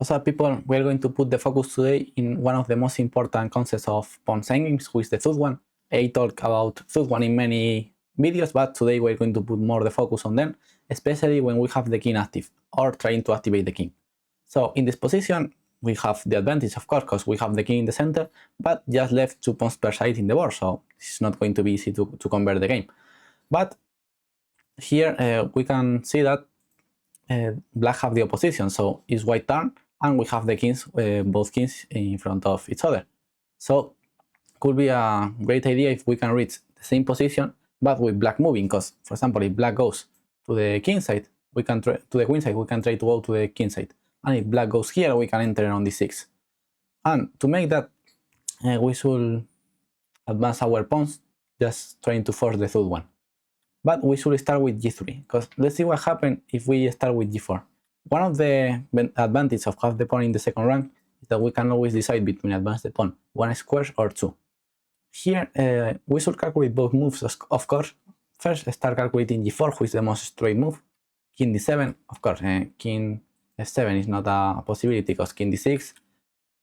Also, people, we're going to put the focus today in one of the most important concepts of pawn endgames, which is the Zugzwang. I talk about Zugzwang in many videos, but today we're going to put more the focus on them, especially when we have the king active or trying to activate the king. So in this position, we have the advantage, of course, because we have the king in the center, but just left 2 pawns per side in the board, so it's not going to be easy to convert the game. But here we can see that black have the opposition, so it's white turn, and we have the kings, both kings in front of each other. So could be a great idea if we can reach the same position, but with black moving, because, for example, if black goes to the king side, we can to the queen side, we can try to go to the king side. And if black goes here, we can enter on d6. And to make that, we should advance our pawns, just trying to force the third one. But we should start with g3, because let's see what happens if we start with g4. One of the advantages of have the pawn in the second rank is that we can always decide between advance the pawn 1 square or 2. Here, we should calculate both moves, of course. First, start calculating g4, which is the most straight move. King d7, of course, king f7 is not a possibility because king d6,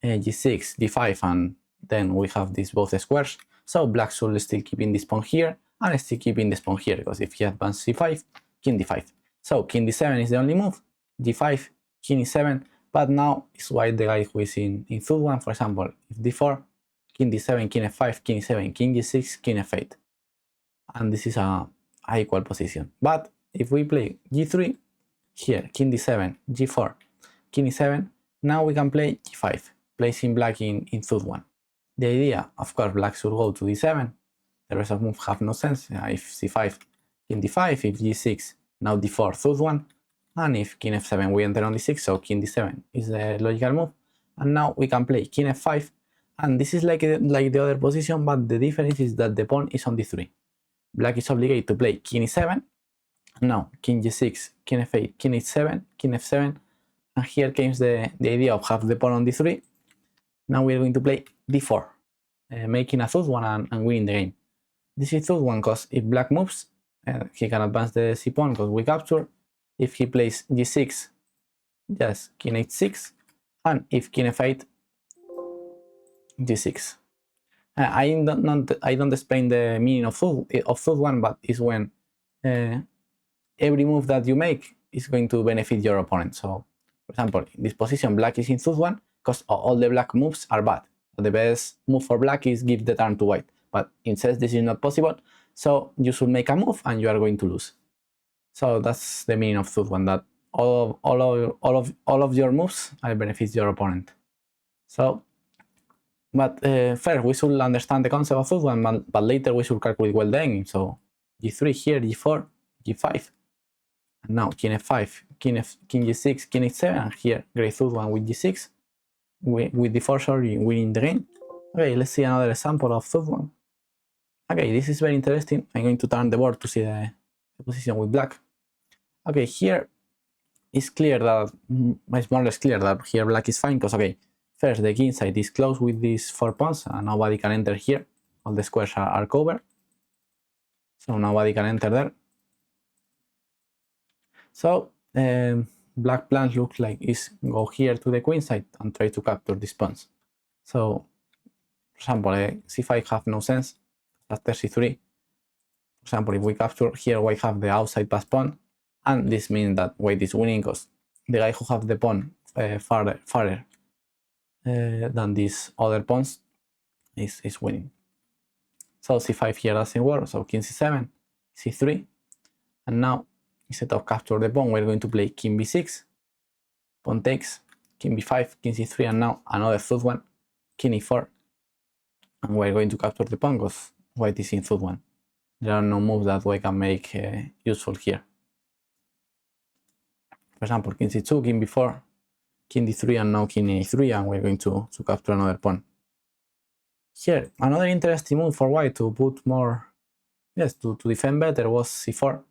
g6, d5, and then we have these both squares. So black should still keeping this pawn here and still keeping this pawn here, because if he advances c5, king d5. So king d7 is the only move, d5, king e7, but now it's white the guy who is in Zugzwang, for example, if d4, king d7, king f5, king e7, king g6, king f8. And this is a equal position. But if we play g3, here, king d7, g4, king e7, now we can play g5, placing black in Zugzwang. The idea, of course, black should go to d7. The rest of moves have no sense. If c5, king d5, if g6, now d4, Zugzwang. And if king f7, we enter on d6, so king d7 is the logical move. And now we can play king f5. And this is like the other position, but the difference is that the pawn is on d3. Black is obligated to play king e7. Now king g6, king f8, king h7, king f7. And here comes the idea of have the pawn on d3. Now we're going to play d4, making a Zugzwang and winning the game. This is Zugzwang because if black moves, he can advance the c pawn because we capture. If he plays g6, just king h6, and if king f8, g6. I don't explain the meaning of Zugzwang, but it's when every move that you make is going to benefit your opponent. So, for example, in this position, black is in Zugzwang because all the black moves are bad. So the best move for black is give the turn to white. But in chess, this is not possible. So you should make a move and you are going to lose. So that's the meaning of Zugzwang, that all of your moves benefit your opponent. So, but first we should understand the concept of Zugzwang, but later we should calculate well the endgame. So g3 here, g4, g5, and now king f5, king g6, king h7, and here great Zugzwang with g6, with d4, sorry, winning the game. Okay, let's see another example of Zugzwang. Okay, this is very interesting. I'm going to turn the board to see the position with black. Okay, here it's clear that, it's more or less clear that here black is fine, because, okay, first the king side is closed with these 4 pawns, and nobody can enter here. All the squares are covered, so nobody can enter there. So black plans look like is go here to the queen side and try to capture these pawns. So, for example, c5 have no sense after c3. For example, if we capture here, white have the outside pass pawn, and this means that white is winning because the guy who have the pawn farther than these other pawns is winning. So c5 here doesn't work, so king c7, c3, and now instead of capture the pawn, we're going to play king b6, pawn takes, king b5, king c3, and now another Zugzwang, king e4, and we're going to capture the pawn because white is in Zugzwang. There are no moves that white can make useful here. For example, king c2, king b4, king d3, and now king a3, and we're going to capture another pawn. Here, another interesting move for white to put more, yes, to defend better was c4.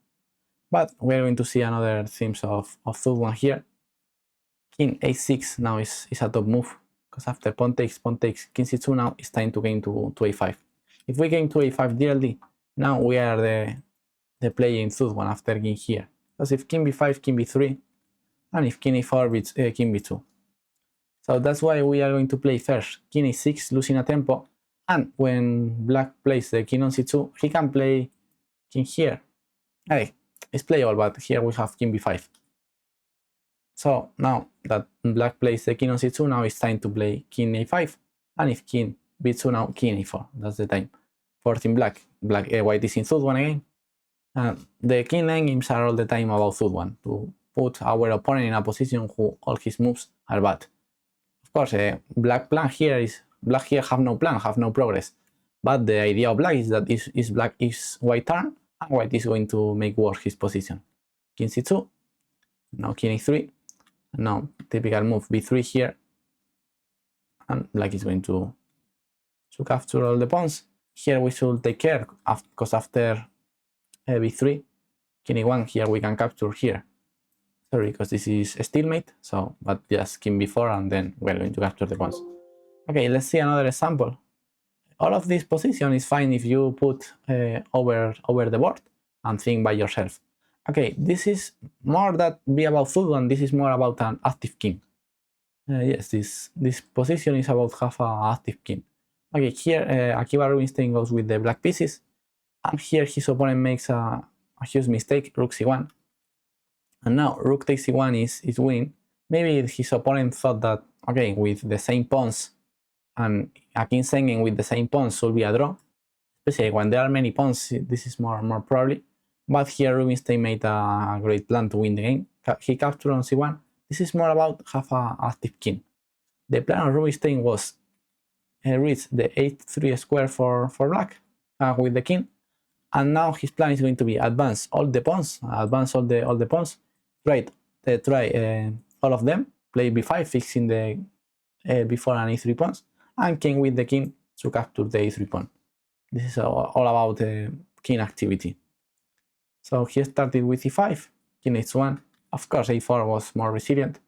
But we're going to see another themes of Zugzwang here. King a6 now is a top move, because after pawn takes, king c2, now it's time to gain to a5. If we gain to a5 directly, now we are the player in Zugzwang after king here. Because if king b5, king b3, and if king e4 beats king b2. So that's why we are going to play first king e6, losing a tempo, and when black plays the king on c2, he can play king here. Hey, it's playable, but here we have king b5. So now that black plays the king on c2, now it's time to play king a5, and if king b2, now king a4. That's the time. Forcing black. White is in Zugzwang again. The king endgames are all the time about Zugzwang, to put our opponent in a position who all his moves are bad. Of course, black plan here is black here have no plan, have no progress. But the idea of black is that is black is white turn, and white is going to make worse his position. King c2, now king e3, now typical move b3 here, and black is going to capture all the pawns. Here we should take care, because after b3, king e1, here we can capture here. Sorry, because this is a stalemate, so but just king b4 and then we're going to capture the pawns. Okay, let's see another example. All of this position is fine if you put over the board and think by yourself. Okay, this is more that be about Zugzwang, this is more about an active king. Yes, this position is about have an active king. Okay, here Akiba Rubinstein goes with the black pieces, and here his opponent makes a huge mistake, rook c1. And now rook takes c1 is winning. Maybe his opponent thought that, okay, with the same pawns and a king endgame with the same pawns should be a draw. Especially when there are many pawns, this is more probably. But here Rubinstein made a great plan to win the game. He captured on c1. This is more about have an active king. The plan of Rubinstein was reach the h3 square for black with the king. And now his plan is going to be advance all the pawns, try all of them, play b5, fixing the b4 and e3 pawns, and king with the king to capture the e3 pawn. This is all about king activity. So he started with e5, king h1. Of course, a4 was more resilient.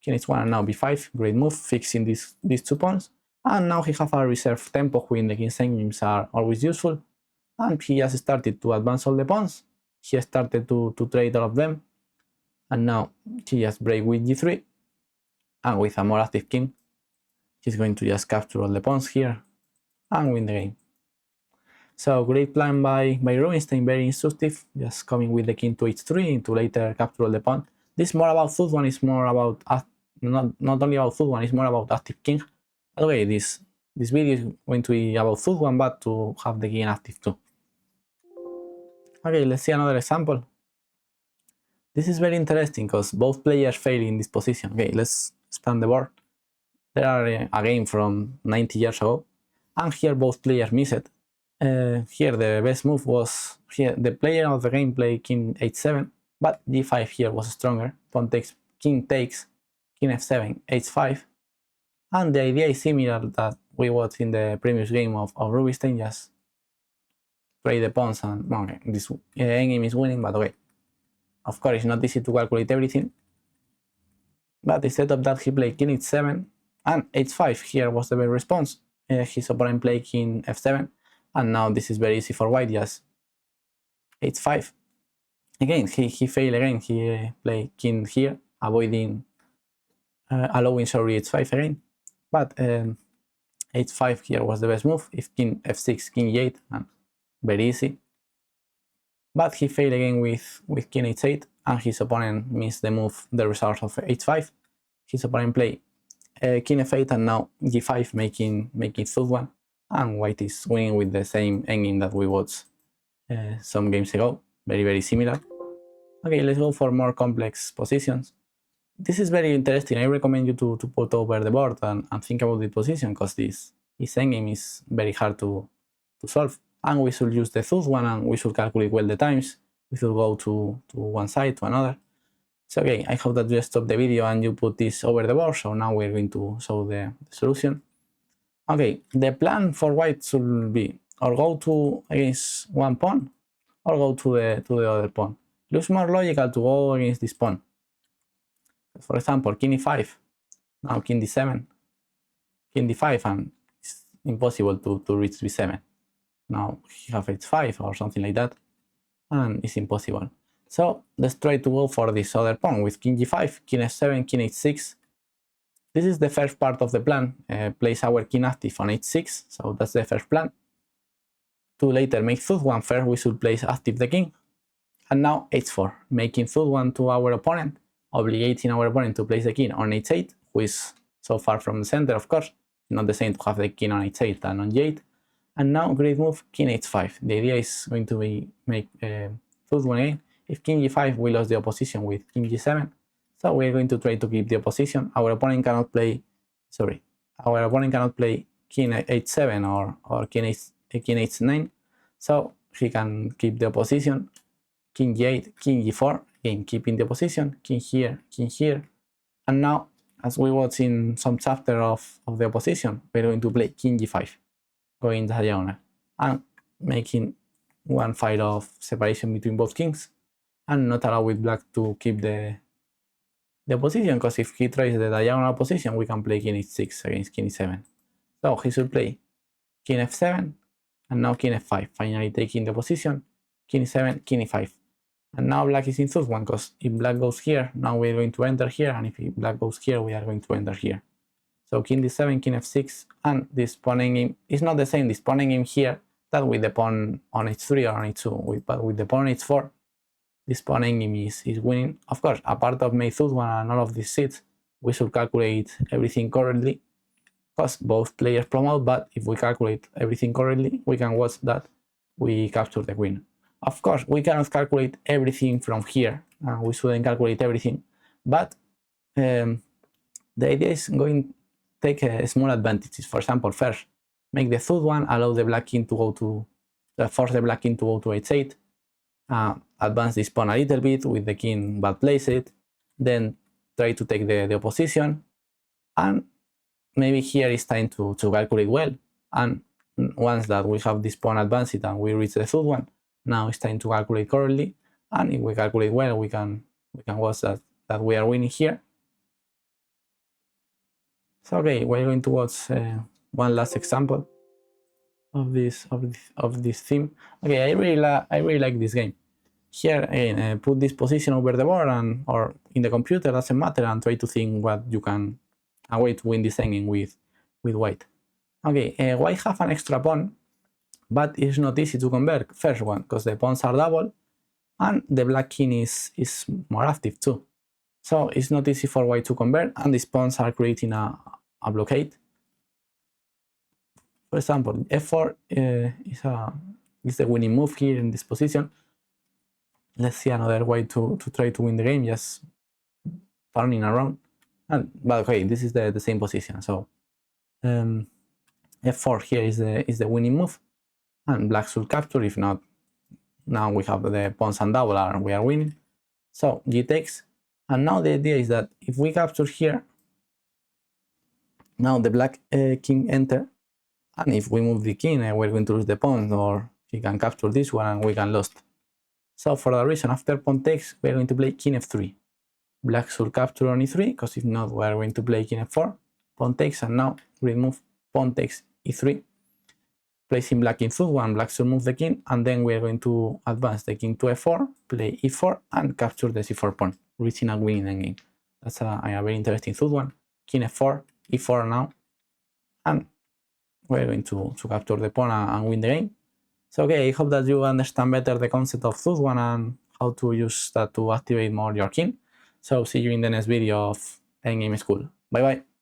King h1 and now b5, great move, fixing these 2 pawns. And now he has a reserve tempo when the king endgames are always useful. And he just started to advance all the pawns. He started to trade all of them. And now he just break with g3. And with a more active king, he's going to just capture all the pawns here and win the game. So great plan by Rubinstein, very instructive, just coming with the king to h3 to later capture all the pawn. This is more about Zugzwang, is more about not only about Zugzwang, it's more about active king. By the way, this video is going to be about Zugzwang, but to have the king active too. Okay, let's see another example. This is very interesting because both players fail in this position. Okay, let's expand the board. There are a game from 90 years ago, and here both players miss it. Here the best move was here the player of the game played king h7, but g5 here was stronger. Pawn takes, king takes, king f7, h5, and the idea is similar that we watched in the previous game of Rubinstein. Just play the pawns and okay, this endgame is winning, but okay. Of course, it's not easy to calculate everything. But instead of that, he played king h7 and h5. Here was the best response. His opponent played king f7, and now this is very easy for white. Just h5. Again, he failed again. He played king here, avoiding allowing h5 again. But h5 here was the best move. If king f6, king e8, and very easy. But he failed again with king h8, and his opponent missed the move, the result of h5. His opponent played king f8 and now g5, making Zugzwang, and white is winning with the same endgame that we watched some games ago. Very similar. Okay, let's go for more complex positions. This is very interesting. I recommend you to put over the board and think about the position, because this endgame is very hard to solve. And we should use the Zugzwang, and we should calculate well the times. We should go to one side, to another. So okay, I hope that you stop the video and you put this over the board. So now we're going to show the solution. Okay, the plan for white should be or go to against one pawn or go to the other pawn. It looks more logical to go against this pawn. For example, king e5, now king d7, king d5, and it's impossible to reach b7. Now he have h5 or something like that, and it's impossible. So let's try to go for this other pawn with king g5, king f7, king h6. this is the first part of the plan. Place our king active on h6, so that's the first plan. To later make Zugzwang, first we should place active the king. And now h4, making Zugzwang to our opponent, obligating our opponent to place the king on h8, who is so far from the center, of course. Not the same to have the king on h8 than on g8. And now great move, king h5. The idea is going to be make Zugzwang again. If king g5, we lost the opposition with king g7. So we're going to try to keep the opposition. Our opponent cannot play king h7 or king h9. So he can keep the opposition. King g8, king g4, again keeping the position, king here, and now, as we watch in some chapter of the opposition, we're going to play king g5, going diagonal, and making one file of separation between both kings, and not allow with black to keep the position, because if he tries the diagonal position, we can play king h6 against king e7. So he should play king f7, and now king f5, finally taking the position, king e7, king e5. And now black is in Zugzwang, because if black goes here, now we're going to enter here, and if black goes here, we are going to enter here. So king d7, king f6, and this pawn endgame is not the same, this pawn endgame here, that with the pawn on h3 or on h2, but with the pawn on h4, this pawn endgame is winning. Of course, apart of mate Zugzwang and all of these seats, we should calculate everything correctly, because both players promote, but if we calculate everything correctly, we can watch that we capture the queen. Of course, we cannot calculate everything from here. We shouldn't calculate everything. But the idea is going to take small advantages. For example, first, make the Zugzwang, allow the black king to go to, force the black king to go to h8. Advance this pawn a little bit with the king bad placed. Then try to take the opposition. And maybe here it's time to calculate well. And once that we have this pawn advanced and we reach the Zugzwang, now it's time to calculate correctly, and if we calculate well, we can watch that we are winning here. So okay, we're going to watch one last example of this theme. Okay, I really like this game. Here again, put this position over the board or in the computer, doesn't matter, and try to think what you can a way to win this endgame with white. Okay, white have an extra pawn, but it's not easy to convert. First one, because the pawns are double, and the black king is more active too. So it's not easy for white to convert, and these pawns are creating a blockade. For example, f4 is the winning move here in this position. Let's see another way to try to win the game, just turning around. But okay, this is the same position. So f4 here is the winning move. And black should capture. If not, now we have the pawns and double, and we are winning. So g takes, and now the idea is that if we capture here, now the black king enter, and if we move the king, we're going to lose the pawn, or he can capture this one and we can lose. So for that reason, after pawn takes, we're going to play king f3. Black should capture on e3, because if not, we're going to play king f4, pawn takes, and now remove pawn takes e3. Placing black in Zugzwang, black should move the king, and then we are going to advance the king to f4, play e4, and capture the c4 pawn, reaching a winning endgame. That's a very interesting Zugzwang. King f4, e4 now, and we're going to capture the pawn and win the game. So okay, I hope that you understand better the concept of Zugzwang and how to use that to activate more your king. So see you in the next video of Endgame School. Bye bye.